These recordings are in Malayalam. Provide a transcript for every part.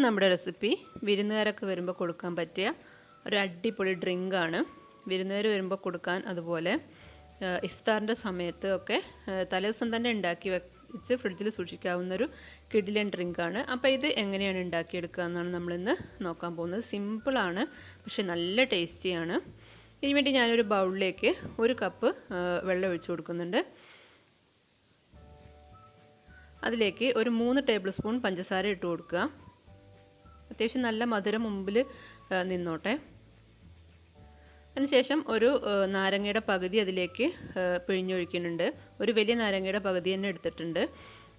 നമ്മുടെ റെസിപ്പി വിരുന്നുകാരൊക്കെ വരുമ്പോൾ കൊടുക്കാൻ പറ്റിയ ഒരു അടിപൊളി ഡ്രിങ്കാണ്. വിരുന്നുകാർ വരുമ്പോൾ കൊടുക്കാൻ, അതുപോലെ ഇഫ്താറിൻ്റെ സമയത്ത് ഒക്കെ തലേദിവസം തന്നെ ഉണ്ടാക്കി വെച്ച് ഫ്രിഡ്ജിൽ സൂക്ഷിക്കാവുന്നൊരു കിഡിലൻ ഡ്രിങ്കാണ്. അപ്പോൾ ഇത് എങ്ങനെയാണ് ഉണ്ടാക്കിയെടുക്കുക എന്നാണ് നമ്മളിന്ന് നോക്കാൻ പോകുന്നത്. സിമ്പിളാണ്, പക്ഷെ നല്ല ടേസ്റ്റിയാണ്. ഇതിനു വേണ്ടി ഞാനൊരു ബൗളിലേക്ക് 1 കപ്പ് വെള്ളം ഒഴിച്ചു കൊടുക്കുന്നുണ്ട്. അതിലേക്ക് ഒരു 3 ടേബിൾ സ്പൂൺ പഞ്ചസാര ഇട്ട് കൊടുക്കുക. അത്യാവശ്യം നല്ല മധുരം മുമ്പിൽ നിന്നോട്ടെ. അതിനുശേഷം ഒരു നാരങ്ങയുടെ പകുതി അതിലേക്ക് പിഴിഞ്ഞൊഴിക്കുന്നുണ്ട്. ഒരു വലിയ നാരങ്ങയുടെ പകുതി തന്നെ എടുത്തിട്ടുണ്ട്.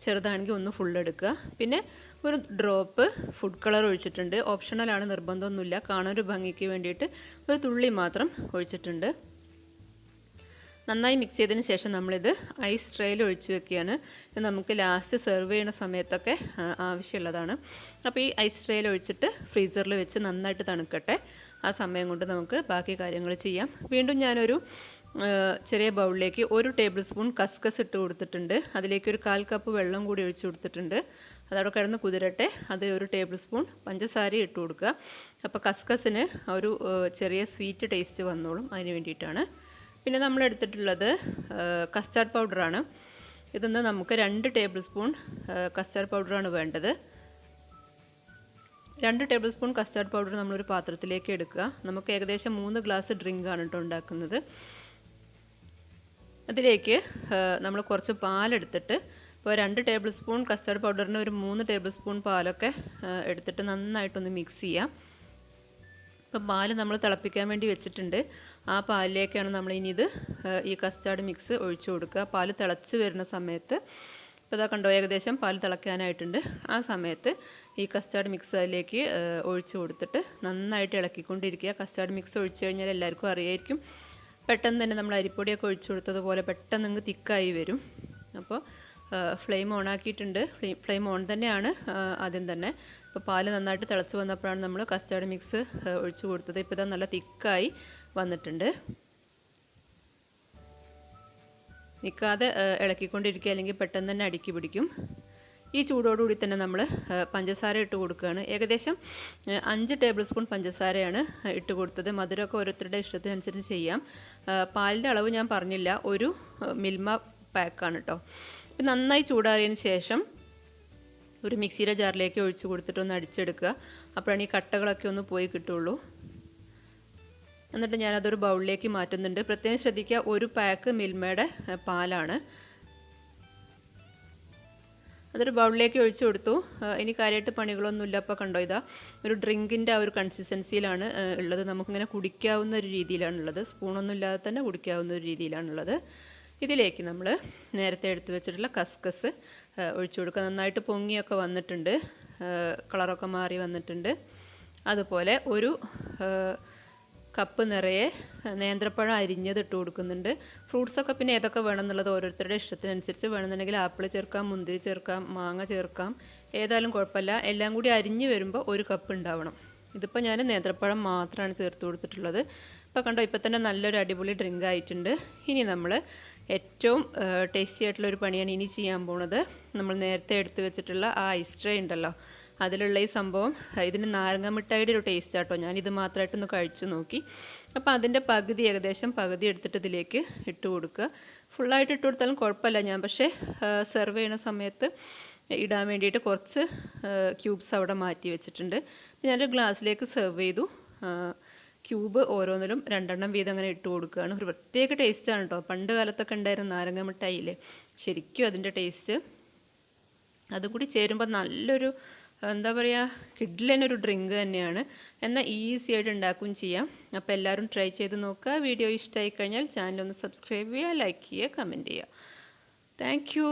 ചെറുതാണെങ്കിൽ ഒന്ന് ഫുൾ എടുക്കുക. പിന്നെ ഒരു ഡ്രോപ്പ് ഫുഡ് കളർ ഒഴിച്ചിട്ടുണ്ട്. ഓപ്ഷണലാണ്, നിർബന്ധമൊന്നുമില്ല. കാണാനൊരു ഭംഗിക്ക് വേണ്ടിയിട്ട് ഒരു തുള്ളി മാത്രം ഒഴിച്ചിട്ടുണ്ട്. നന്നായി മിക്സ് ചെയ്തതിന് ശേഷം നമ്മളിത് ഐസ് ട്രേയിൽ ഒഴിച്ച് വെക്കുകയാണ്. ഇത് നമുക്ക് ലാസ്റ്റ് സെർവ് ചെയ്യുന്ന സമയത്തൊക്കെ ആവശ്യമുള്ളതാണ്. അപ്പോൾ ഈ ഐസ് ട്രേയിൽ ഒഴിച്ചിട്ട് ഫ്രീസറിൽ വെച്ച് നന്നായിട്ട് തണുക്കട്ടെ. ആ സമയം കൊണ്ട് നമുക്ക് ബാക്കി കാര്യങ്ങൾ ചെയ്യാം. വീണ്ടും ഞാനൊരു ചെറിയ ബൗളിലേക്ക് 1 ടേബിൾ സ്പൂൺ കസ്കസ് ഇട്ട് കൊടുത്തിട്ടുണ്ട്. അതിലേക്ക് ഒരു 1/4 കപ്പ് വെള്ളം കൂടി ഒഴിച്ച് കൊടുത്തിട്ടുണ്ട്. അതവിടെ കിടന്ന് കുതിരട്ടെ. അത് 1 ടേബിൾ സ്പൂൺ പഞ്ചസാര ഇട്ട് കൊടുക്കുക. അപ്പോൾ കസ്കസിന് ഒരു ചെറിയ സ്വീറ്റ് ടേസ്റ്റ് വന്നോളും, അതിന് വേണ്ടിയിട്ടാണ്. പിന്നെ നമ്മൾ എടുത്തിട്ടുള്ളത് കസ്റ്റാർഡ് പൗഡറാണ്. ഇതൊന്ന് നമുക്ക് 2 ടേബിൾ സ്പൂൺ കസ്റ്റാർഡ് പൗഡറാണ് വേണ്ടത്. 2 ടേബിൾ സ്പൂൺ കസ്റ്റാർഡ് പൗഡർ നമ്മളൊരു പാത്രത്തിലേക്ക് എടുക്കുക. നമുക്ക് ഏകദേശം 3 ഗ്ലാസ് ഡ്രിങ്കാണ് കേട്ടോ ഉണ്ടാക്കുന്നത്. അതിലേക്ക് നമ്മൾ കുറച്ച് പാലെടുത്തിട്ട്, ഇപ്പോൾ 2 ടേബിൾ സ്പൂൺ കസ്റ്റാർഡ് പൗഡറിന് ഒരു 3 ടേബിൾ സ്പൂൺ പാലൊക്കെ എടുത്തിട്ട് നന്നായിട്ടൊന്ന് മിക്സ് ചെയ്യാം. ഇപ്പോൾ പാല് നമ്മൾ തിളപ്പിക്കാൻ വേണ്ടി വെച്ചിട്ടുണ്ട്. ആ പാലിലേക്കാണ് നമ്മൾ ഇനി ഈ കസ്റ്റാർഡ് മിക്സ് ഒഴിച്ചു കൊടുക്കുക. പാല് തിളച്ച് വരുന്ന സമയത്ത്, ഇപ്പോൾ ഇതാ കണ്ടോ, ഏകദേശം പാല് തിളയ്ക്കാനായിട്ടുണ്ട്. ആ സമയത്ത് ഈ കസ്റ്റാർഡ് മിക്സ് അതിലേക്ക് ഒഴിച്ചു കൊടുത്തിട്ട് നന്നായിട്ട് ഇളക്കിക്കൊണ്ടിരിക്കുക. കസ്റ്റാർഡ് മിക്സ് ഒഴിച്ചു കഴിഞ്ഞാൽ എല്ലാവർക്കും അറിയായിരിക്കും, പെട്ടെന്ന് തന്നെ നമ്മൾ അരിപ്പൊടിയൊക്കെ ഒഴിച്ചു കൊടുത്തതുപോലെ പെട്ടെന്ന് അങ്ങ് തിക്കായി വരും. അപ്പോൾ ഫ്ലെയിം ഓൺ ആക്കിയിട്ടുണ്ട്. ഫ്ലെയിം ഓൺ തന്നെയാണ് ആദ്യം തന്നെ. അപ്പോൾ പാല് നന്നായിട്ട് തിളച്ച് വന്നപ്പോഴാണ് നമ്മൾ കസ്റ്റാർഡ് മിക്സ് ഒഴിച്ചു കൊടുത്തത്. ഇപ്പോൾ ഇതാ നല്ല തിക്കായി വന്നിട്ടുണ്ട്. നിൽക്കാതെ ഇളക്കിക്കൊണ്ടിരിക്കുക, അല്ലെങ്കിൽ പെട്ടെന്ന് തന്നെ അടുക്കി പിടിക്കും. ഈ ചൂടോടുകൂടി തന്നെ നമ്മൾ പഞ്ചസാര ഇട്ട് കൊടുക്കുകയാണ്. ഏകദേശം 5 ടേബിൾ സ്പൂൺ പഞ്ചസാരയാണ് ഇട്ട് കൊടുത്തത്. മധുരമൊക്കെ ഓരോരുത്തരുടെ ഇഷ്ടത്തിനനുസരിച്ച് ചെയ്യാം. പാലിൻ്റെ അളവ് ഞാൻ പറഞ്ഞില്ല, ഒരു മിൽമ പാക്കാണ് കേട്ടോ. ഇപ്പം നന്നായി ചൂടാറിയതിന് ശേഷം ഒരു മിക്സിയുടെ ജാറിലേക്ക് ഒഴിച്ച് കൊടുത്തിട്ട് ഒന്ന് അടിച്ചെടുക്കുക. അപ്പോഴാണ് ഈ കട്ടകളൊക്കെ ഒന്ന് പോയി കിട്ടുള്ളൂ. എന്നിട്ട് ഞാനതൊരു ബൗളിലേക്ക് മാറ്റുന്നുണ്ട്. പ്രത്യേകം ശ്രദ്ധിക്കുക, 1 പാക്ക് മിൽമയുടെ പാലാണ്. അതൊരു ബൗളിലേക്ക് ഒഴിച്ചു കൊടുത്തു. ഇനി കാര്യമായിട്ട് പണികളൊന്നുമില്ല. അപ്പോൾ കണ്ടോ, ഇതാ ഒരു ഡ്രിങ്കിൻ്റെ ആ ഒരു കൺസിസ്റ്റൻസിയിലാണ് ഉള്ളത്. നമുക്കിങ്ങനെ കുടിക്കാവുന്ന ഒരു രീതിയിലാണുള്ളത്. സ്പൂണൊന്നും ഇല്ലാതെ തന്നെ കുടിക്കാവുന്ന ഒരു രീതിയിലാണുള്ളത്. ഇതിലേക്ക് നമ്മൾ നേരത്തെ എടുത്ത് വെച്ചിട്ടുള്ള കസ്കസ് ഒഴിച്ചു കൊടുക്കുക. നന്നായിട്ട് പൊങ്ങിയൊക്കെ വന്നിട്ടുണ്ട്, കളറൊക്കെ മാറി വന്നിട്ടുണ്ട്. അതുപോലെ ഒരു കപ്പ് നിറയെ നേന്ത്രപ്പഴം അരിഞ്ഞത് ഇട്ട് കൊടുക്കുന്നുണ്ട്. ഫ്രൂട്ട്സൊക്കെ പിന്നെ ഏതൊക്കെ വേണമെന്നുള്ളത് ഓരോരുത്തരുടെ ഇഷ്ടത്തിനനുസരിച്ച്. വേണമെന്നുണ്ടെങ്കിൽ ആപ്പിൾ ചേർക്കാം, മുന്തിരി ചേർക്കാം, മാങ്ങ ചേർക്കാം, ഏതായാലും കുഴപ്പമില്ല. എല്ലാം കൂടി അരിഞ്ഞ് വരുമ്പോൾ 1 കപ്പ് ഉണ്ടാവണം. ഇതിപ്പോൾ ഞാൻ നേന്ത്രപ്പഴം മാത്രമാണ് ചേർത്ത് കൊടുത്തിട്ടുള്ളത്. ഇപ്പോൾ കണ്ടോ, ഇപ്പോൾ തന്നെ നല്ലൊരു അടിപൊളി ഡ്രിങ്ക് ആയിട്ടുണ്ട്. ഇനി നമ്മൾ ഏറ്റവും ടേസ്റ്റി ആയിട്ടുള്ളൊരു പണിയാണ് ഇനി ചെയ്യാൻ പോണത്. നമ്മൾ നേരത്തെ എടുത്ത് വെച്ചിട്ടുള്ള ആ ഐസ് ട്രേ ഉണ്ടല്ലോ, അതിലുള്ള ഈ സംഭവം, ഇതിന് നാരങ്ങ മിഠായിയുടെ ഒരു ടേസ്റ്റ് ആട്ടോ. ഞാനിത് മാത്രമായിട്ടൊന്ന് കഴിച്ചു നോക്കി. അപ്പോൾ അതിൻ്റെ പകുതി, ഏകദേശം പകുതി എടുത്തിട്ട് ഇതിലേക്ക് ഇട്ട് കൊടുക്കുക. ഫുള്ളായിട്ട് ഇട്ട് കൊടുത്താലും കുഴപ്പമില്ല. ഞാൻ പക്ഷേ സെർവ് ചെയ്യുന്ന സമയത്ത് ഇടാൻ വേണ്ടിയിട്ട് കുറച്ച് ക്യൂബ്സ് അവിടെ മാറ്റി വെച്ചിട്ടുണ്ട്. ഞാനൊരു ഗ്ലാസ്സിലേക്ക് സെർവ് ചെയ്തു. ക്യൂബ് ഓരോന്നിലും 2 എണ്ണം വീതം അങ്ങനെ ഇട്ട് കൊടുക്കുകയാണ്. ഒരു പ്രത്യേക ടേസ്റ്റാണ് കേട്ടോ. പണ്ട് കാലത്തൊക്കെ ഉണ്ടായിരുന്ന നാരങ്ങ മിഠായില്ലേ, ശരിക്കും അതിൻ്റെ ടേസ്റ്റ്. അതുകൂടി ചേരുമ്പോൾ നല്ലൊരു, എന്താ പറയുക, കിഡിലനൊരു ഡ്രിങ്ക് തന്നെയാണ്. എന്നാൽ ഈസി ആയിട്ട് ഉണ്ടാക്കുകയും ചെയ്യാം. അപ്പോൾ എല്ലാവരും ട്രൈ ചെയ്ത് നോക്കുക. വീഡിയോ ഇഷ്ടമായി കഴിഞ്ഞാൽ ചാനലൊന്ന് സബ്സ്ക്രൈബ് ചെയ്യുക, ലൈക്ക് ചെയ്യുക, കമൻറ്റ് ചെയ്യുക. Thank you.